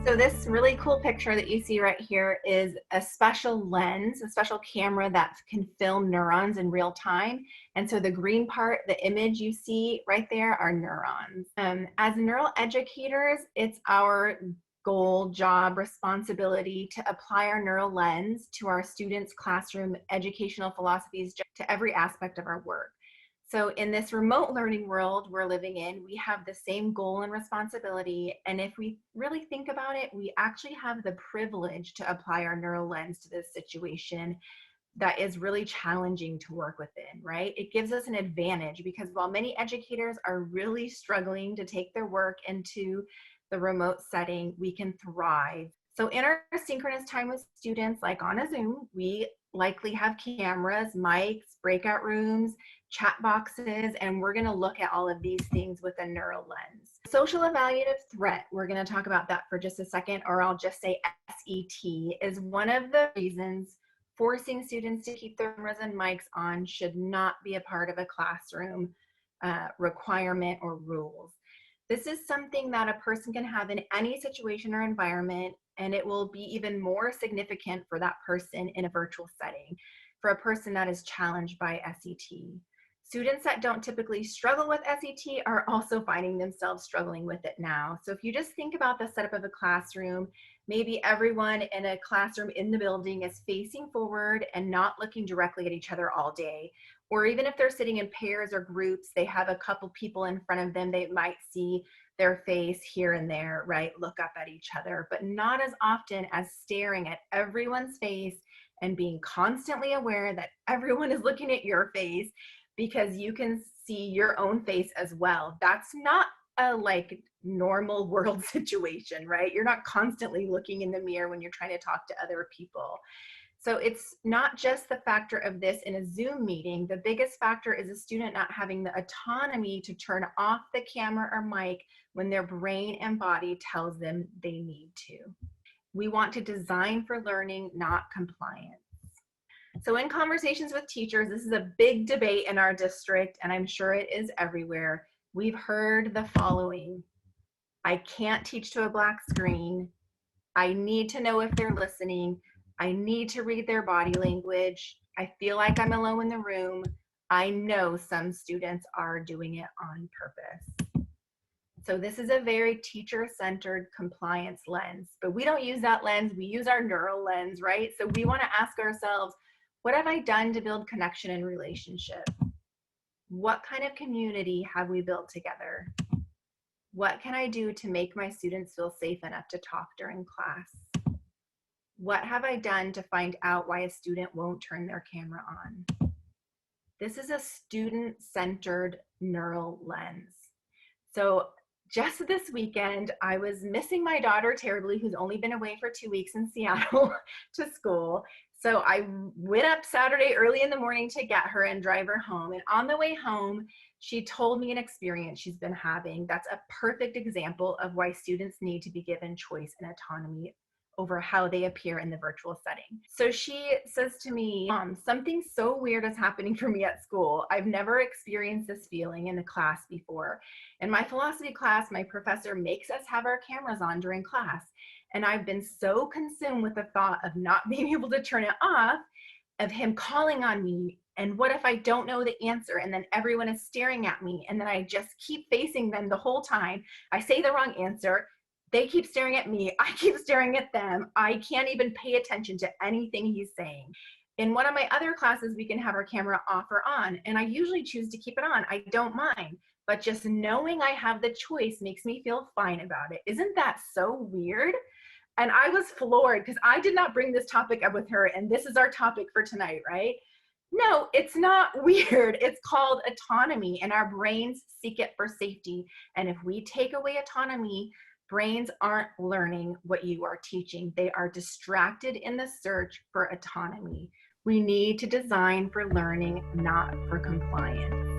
So this really cool picture that you see right here is a special lens, a special camera that can film neurons in real time. And so the green part, the image you see right there are neurons. As neural educators, it's our goal, job, responsibility to apply our neural lens to our students' classroom educational philosophies to every aspect of our work. So in this remote learning world we're living in, we have the same goal and responsibility. And if we really think about it, we actually have the privilege to apply our neural lens to this situation that is really challenging to work within, right? It gives us an advantage because while many educators are really struggling to take their work into the remote setting, we can thrive. So in our synchronous time with students, like on a Zoom, we likely have cameras, mics, breakout rooms, chat boxes, and we're going to look at all of these things with a neural lens. Social evaluative threat, we're going to talk about that for just a second, or I'll just say SET, is one of the reasons forcing students to keep their cameras and mics on should not be a part of a classroom requirement or rules. This is something that a person can have in any situation or environment, and it will be even more significant for that person in a virtual setting, for a person that is challenged by SET. Students that don't typically struggle with SET are also finding themselves struggling with it now. So if you just think about the setup of a classroom, maybe everyone in a classroom in the building is facing forward and not looking directly at each other all day. Or even if they're sitting in pairs or groups, they have a couple people in front of them, they might see their face here and there, right? Look up at each other, but not as often as staring at everyone's face and being constantly aware that everyone is looking at your face because you can see your own face as well. That's not a like normal world situation, right? You're not constantly looking in the mirror when you're trying to talk to other people. So it's not just the factor of this in a Zoom meeting. The biggest factor is a student not having the autonomy to turn off the camera or mic when their brain and body tells them they need to. We want to design for learning, not compliance. So in conversations with teachers, this is a big debate in our district, and I'm sure it is everywhere. We've heard the following: I can't teach to a black screen. I need to know if they're listening. I need to read their body language. I feel like I'm alone in the room. I know some students are doing it on purpose. So this is a very teacher-centered compliance lens, but we don't use that lens. We use our neural lens, right? So we want to ask ourselves, what have I done to build connection and relationship? What kind of community have we built together? What can I do to make my students feel safe enough to talk during class? What have I done to find out why a student won't turn their camera on? This is a student-centered neural lens. So just this weekend, I was missing my daughter terribly, who's only been away for 2 weeks in Seattle to school. So I went up Saturday early in the morning to get her and drive her home. And on the way home, she told me an experience she's been having. That's a perfect example of why students need to be given choice and autonomy over how they appear in the virtual setting. So she says to me, Mom, something so weird is happening for me at school. I've never experienced this feeling in a class before. In my philosophy class, my professor makes us have our cameras on during class. And I've been so consumed with the thought of not being able to turn it off, of him calling on me. And what if I don't know the answer? And then everyone is staring at me. And then I just keep facing them the whole time. I say the wrong answer. They keep staring at me. I keep staring at them. I can't even pay attention to anything he's saying. In one of my other classes, we can have our camera off or on. And I usually choose to keep it on. I don't mind. But just knowing I have the choice makes me feel fine about it. Isn't that so weird? And I was floored because I did not bring this topic up with her. And this is our topic for tonight, right? No, it's not weird. It's called autonomy, and our brains seek it for safety. And if we take away autonomy, brains aren't learning what you are teaching. They are distracted in the search for autonomy. We need to design for learning, not for compliance.